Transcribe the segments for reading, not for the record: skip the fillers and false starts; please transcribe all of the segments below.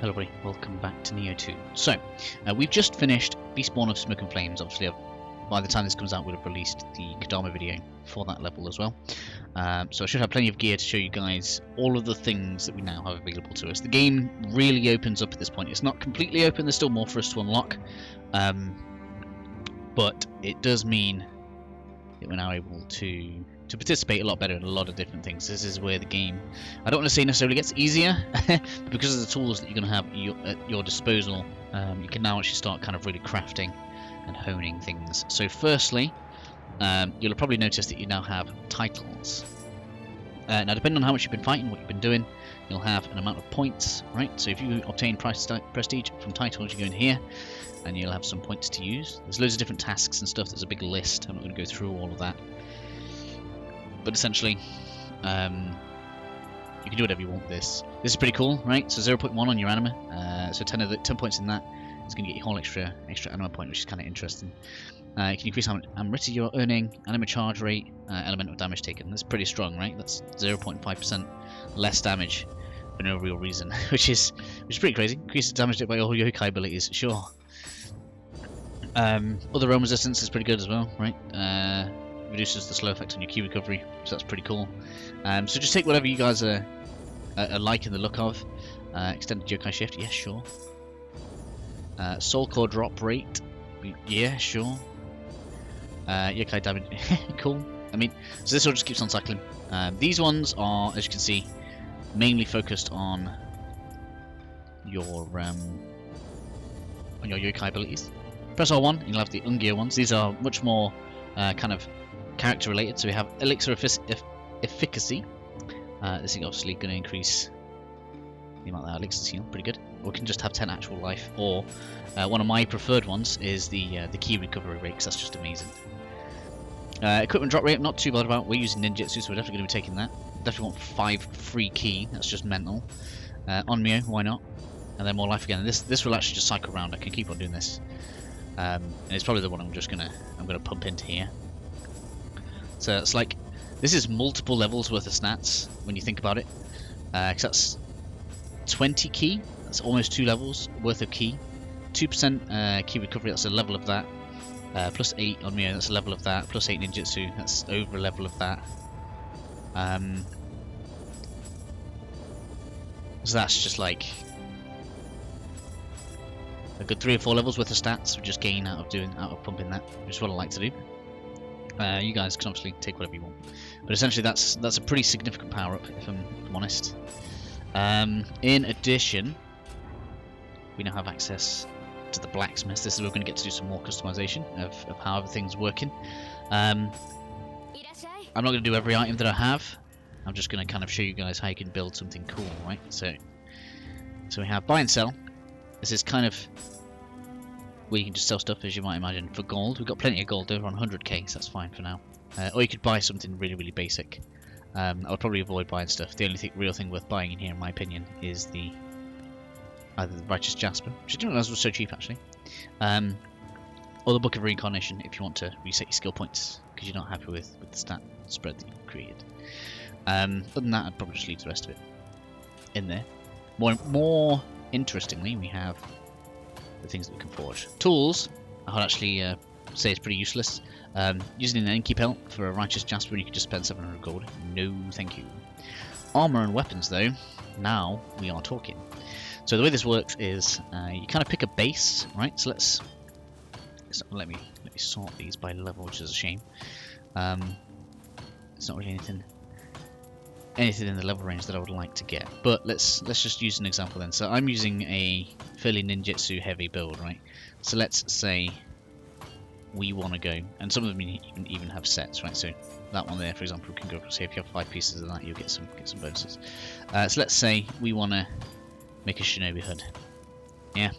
Hello everybody, welcome back to Nioh 2. So, we've just finished Beastborn of Smoke and Flames. Obviously, by the time this comes out, we'll have released the Kadama video for that level as well. So I should have plenty of gear to show you guys all of the things that we now have available to us. The game really opens up at this point. It's not completely open, there's still more for us to unlock. But it does mean that we're now able to participate a lot better in a lot of different things. This is where the game, I don't want to say necessarily gets easier, but because of the tools that you're going to have at your disposal, you can now actually start kind of really crafting and honing things. So firstly, you'll have probably noticed that you now have titles. Now depending on how much you've been fighting, what you've been doing, you'll have an amount of points, right? So if you obtain prestige from titles, you go in here, and you'll have some points to use. There's loads of different tasks and stuff, there's a big list, I'm not going to go through all of that. But essentially, you can do whatever you want with this. This is pretty cool, right? So 0.1 on your anima, so 10 points in that. It's going to get you a whole extra anima point, which is kind of interesting. You can increase how much amrita you're earning, anima charge rate, elemental damage taken. That's pretty strong, right? That's 0.5% less damage for no real reason, which is pretty crazy. Increases damage by all yokai abilities, sure. Other realm resistance is pretty good as well, right? Reduces the slow effect on your ki recovery, so that's pretty cool. So just take whatever you guys are liking the look of. Extended yokai shift, yeah, sure. Soul core drop rate, yeah, sure. Yokai damage, cool. I mean, so this all just keeps on cycling. These ones are, as you can see, mainly focused on your yokai abilities. Press R1 and you'll have the Ungyo ones. These are much more kind of character related. So we have elixir efficacy. This is obviously going to increase the amount that elixir heal, pretty good. Or we can just have 10 actual life. Or one of my preferred ones is the ki recovery rate, because that's just amazing. Equipment drop rate, I'm not too bothered about. We're using ninjutsu, so we're definitely going to be taking that. Definitely want 5 free ki. That's just mental. Onmyo, why not? And then more life again. This will actually just cycle around. I can keep on doing this. And it's probably the one I'm gonna pump into here. So it's like, this is multiple levels worth of stats when you think about it. Because that's 20 ki, that's almost 2 levels worth of ki. 2% ki recovery, that's a level of that. Plus 8 on Nioh, that's a level of that. Plus 8 ninjutsu, that's over a level of that. So that's just like a good 3 or 4 levels worth of stats we just gain out of pumping that, which is what I like to do. You guys can obviously take whatever you want, but essentially that's a pretty significant power up, if I'm honest. In addition, we now have access to the Blacksmith. This is where we're going to get to do some more customization of how everything's working. I'm not going to do every item that I have. I'm just going to kind of show you guys how you can build something cool, right? So we have buy and sell. This is kind of where you can just sell stuff, as you might imagine, for gold. We've got plenty of gold over on 100k, so that's fine for now. Or you could buy something really, really basic. I would probably avoid buying stuff. The only real thing worth buying in here, in my opinion, is either the Righteous Jasper, which I didn't realize was so cheap actually, or the Book of Reincarnation if you want to reset your skill points because you're not happy with the stat spread that you've created. Other than that, I'd probably just leave the rest of it in there. More interestingly, we have the things that we can forge. Tools, I would actually say it's pretty useless. Using an Enki Pelt for a Righteous Jasper when you can just spend 700 gold. No, thank you. Armor and weapons, though, now we are talking. So the way this works is you kind of pick a base, right? So let me sort these by level, which is a shame. It's not really anything in the level range that I would like to get, but let's just use an example then. So I'm using a fairly ninjutsu heavy build, right? So let's say we want to go, and some of them even have sets, right? So that one there, for example, we can go. Say if you have 5 pieces of that, you'll get some bonuses. So let's say we want to make a shinobi hood. Yeah.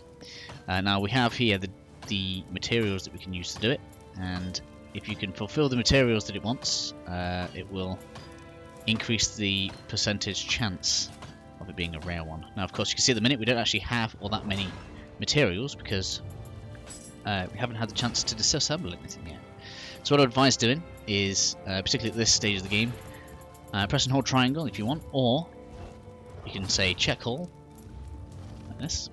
Now we have here the materials that we can use to do it, and if you can fulfill the materials that it wants, it will increase the percentage chance of it being a rare one. Now, of course, you can see at the minute we don't actually have all that many materials because we haven't had the chance to disassemble anything yet. So what I would advise doing is, particularly at this stage of the game, press and hold triangle if you want, or you can say check all, like this.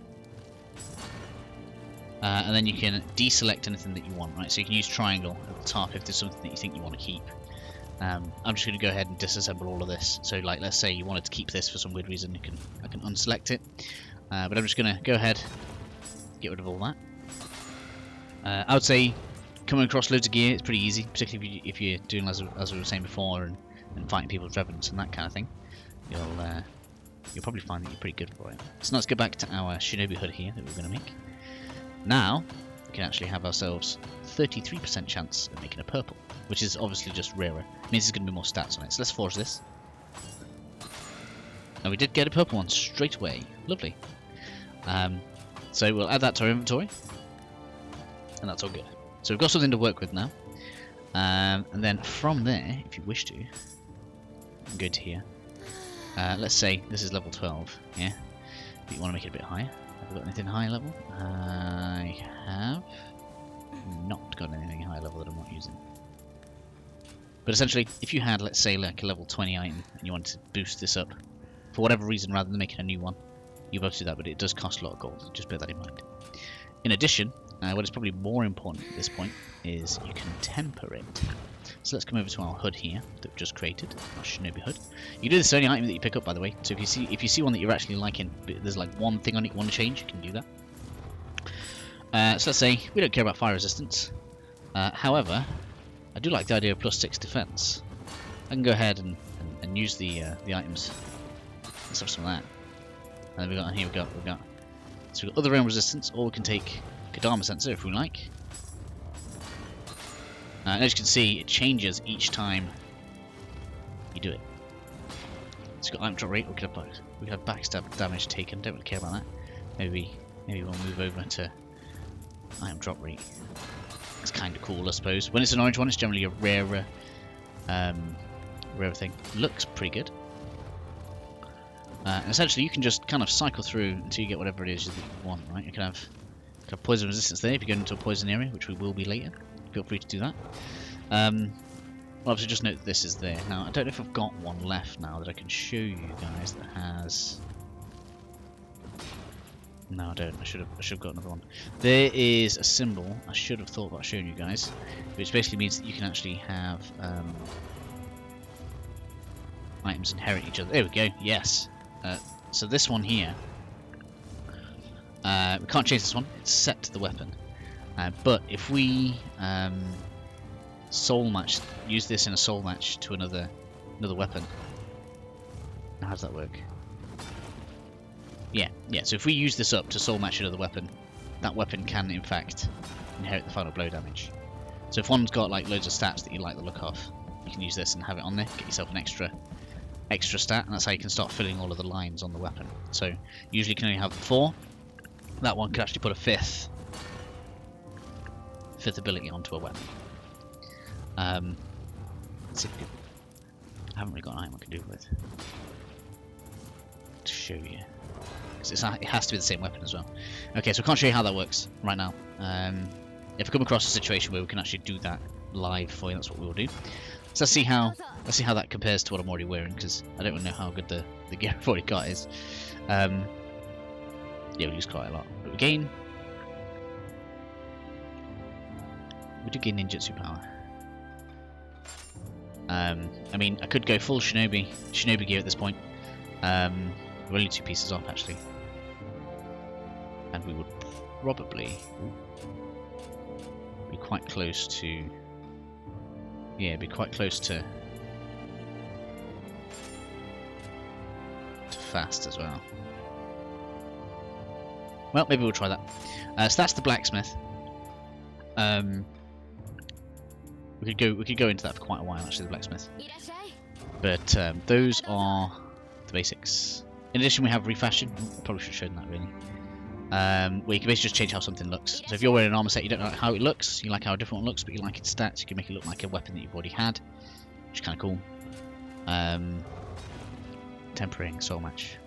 And then you can deselect anything that you want, right? So you can use triangle at the top if there's something that you think you want to keep. I'm just going to go ahead and disassemble all of this. So, like, let's say you wanted to keep this for some weird reason, I can unselect it. But I'm just going to go ahead, get rid of all that. I would say coming across loads of gear is pretty easy, particularly if you're doing as we were saying before, and fighting people with revenants and that kind of thing. You'll probably find that you're pretty good for it. So let's go back to our shinobi hood here that we're going to make. Now, we can actually have ourselves 33% chance of making a purple, which is obviously just rarer. It means there's going to be more stats on it. So let's forge this. And we did get a purple one straight away. Lovely. So we'll add that to our inventory. And that's all good. So we've got something to work with now. And then from there, if you wish to, go to here. Let's say this is level 12, yeah? But you want to make it a bit higher. Have I got anything high level? I have not got anything high level that I'm not using. But essentially, if you had, let's say, like a level 20 item, and you wanted to boost this up, for whatever reason, rather than making a new one, you're able to do that, but it does cost a lot of gold. Just bear that in mind. In addition, what is probably more important at this point is you can temper it. So let's come over to our hood here that we've just created, our shinobi hood. You do this only item that you pick up, by the way. So if you see one that you're actually liking, but there's like one thing on it you want to change, you can do that. So let's say we don't care about fire resistance. However, I do like the idea of +6 defense. I can go ahead and use the items. Let's have some of that. And then we got on here. We've got other realm resistance, or we can take Kadama sensor if we like. And as you can see, it changes each time you do it. So we've got item drop rate. We could have backstab damage taken. Don't really care about that. Maybe we'll move over to item drop rate. It's kind of cool, I suppose. When it's an orange one, it's generally a rarer thing. Looks pretty good. And essentially, you can just kind of cycle through until you get whatever it is that you want, right? You can have poison resistance there if you go into a poison area, which we will be later. Feel free to do that. Well, obviously, just note that this is there. Now, I don't know if I've got one left now that I can show you guys that has. No, I don't. I should have got another one. There is a symbol I should have thought about showing you guys, which basically means that you can actually have items inherit each other. There we go. Yes. So this one here, we can't change this one. It's set to the weapon. But if we soul match, use this in a soul match to another weapon. Now, how does that work? Yeah. So if we use this up to soul match another weapon, that weapon can in fact inherit the final blow damage. So if one's got like loads of stats that you like the look of, you can use this and have it on there. Get yourself an extra stat, and that's how you can start filling all of the lines on the weapon. So usually you can only have 4. That one could actually put a fifth ability onto a weapon. Let's see if we can, I haven't really got an item I can do it with to show you. It has to be the same weapon as well. Okay, so I can't show you how that works right now. If I come across a situation where we can actually do that live for you, that's what we will do. So let's see how that compares to what I'm already wearing, because I don't really know how good the gear I've already got is. Yeah, we use quite a lot, but we do gain ninjutsu power. I mean, I could go full shinobi gear at this point. We're only 2 pieces off actually, and we would probably be quite close to. Yeah, be quite close to fast as well. Well, maybe we'll try that. So that's the blacksmith. We could go into that for quite a while actually, the blacksmith. But those are the basics. In addition, we have refashion. I probably should have shown that really. Where you can basically just change how something looks. So if you're wearing an armor set, you don't like how it looks, you like how a different one looks, but you like its stats, you can make it look like a weapon that you've already had, which is kind of cool. Tempering, soul match,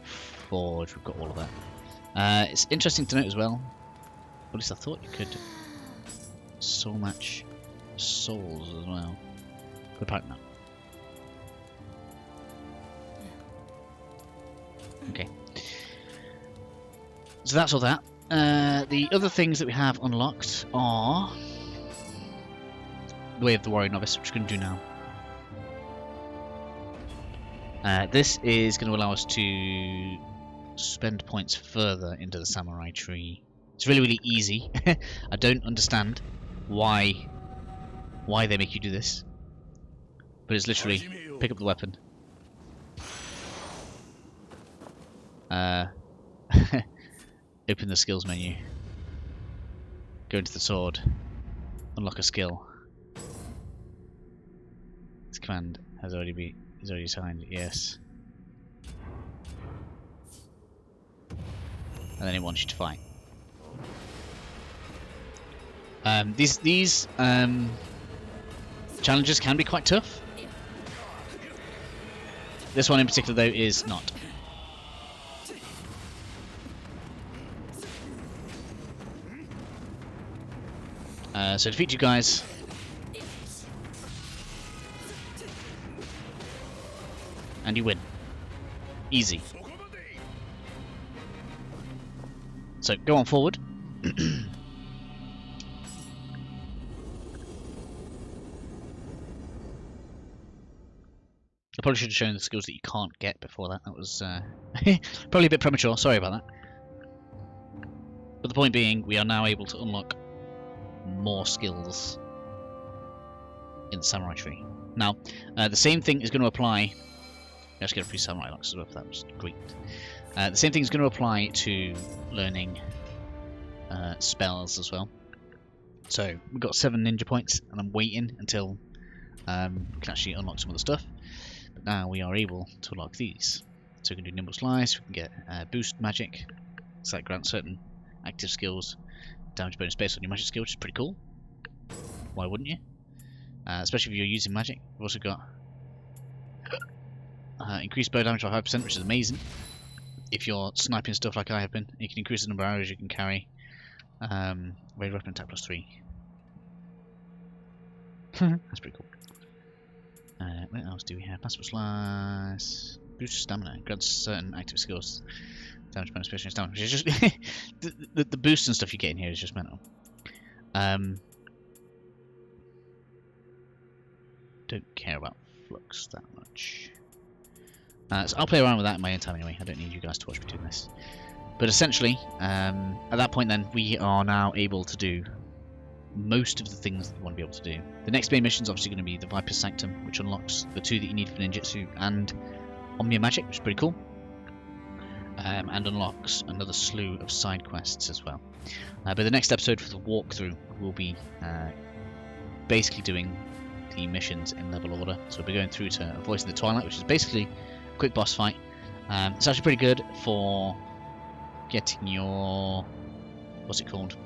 forge, we've got all of that. It's interesting to note as well, at least I thought you could soul match souls as well. But apparently not. Okay. So that's all that. The other things that we have unlocked are the Way of the Warrior Novice, which we're going to do now. This is going to allow us to spend points further into the Samurai Tree. It's really, really easy. I don't understand why they make you do this, but it's literally pick up the weapon, open the skills menu, go into the sword, unlock a skill. This command is already assigned, yes. And then it wants you to fight. These challenges can be quite tough. This one in particular, though, is not. So defeat you guys. And you win. Easy. So go on forward. I probably should have shown the skills that you can't get before that. That was probably a bit premature. Sorry about that. But the point being, we are now able to unlock more skills in the Samurai Tree. Now, the same thing is going to apply. Let's get a free Samurai Locks as well. That was great. The same thing is going to apply to learning spells as well. So we've got 7 ninja points, and I'm waiting until we can actually unlock some of the stuff. But now we are able to unlock these. So we can do Nimble Slice, we can get Boost Magic, so that grants certain active skills damage bonus based on your magic skill, which is pretty cool. Why wouldn't you? Especially if you're using magic. We've also got increased bow damage by 5%, which is amazing. If you're sniping stuff like I have been, you can increase the number of arrows you can carry. Raid weapon attack +3. That's pretty cool. What else do we have? Passive Slice, boost stamina, grants certain active skills. Damage bonus based on stamina, which is just the boost and stuff you get in here is just mental. Don't care about flux that much. So I'll play around with that in my own time anyway. I don't need you guys to watch me doing this. But essentially, at that point then, we are now able to do most of the things that we want to be able to do. The next main mission is obviously going to be the Viper's Sanctum, which unlocks the 2 that you need for ninjutsu and Omnia Magic, which is pretty cool. And unlocks another slew of side quests as well. But the next episode for the walkthrough will be basically doing the missions in level order. So we'll be going through to A Voice in the Twilight, which is basically a quick boss fight. It's actually pretty good for getting your, what's it called,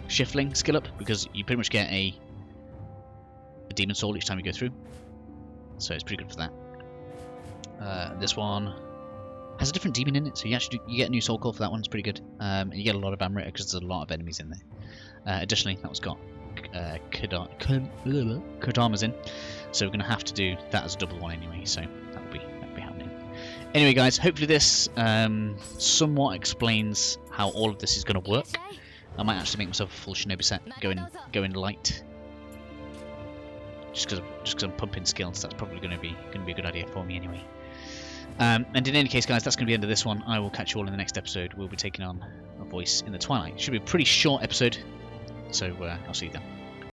Shiftling skill up, because you pretty much get a demon soul each time you go through. So it's pretty good for that. This one has a different demon in it, so you get a new soul core for that one. It's pretty good. And you get a lot of Amrita because there's a lot of enemies in there. Additionally, that one's got Kodama's in, so we're going to have to do that as a double one anyway. So that'll be happening. Anyway, guys, hopefully this somewhat explains how all of this is going to work. I might actually make myself a full shinobi set, go in light. Just because I'm pumping skills, that's probably going to be a good idea for me anyway. And in any case, guys, that's going to be the end of this one. I will catch you all in the next episode. We'll be taking on A Voice in the Twilight. It should be a pretty short episode, so I'll see you then.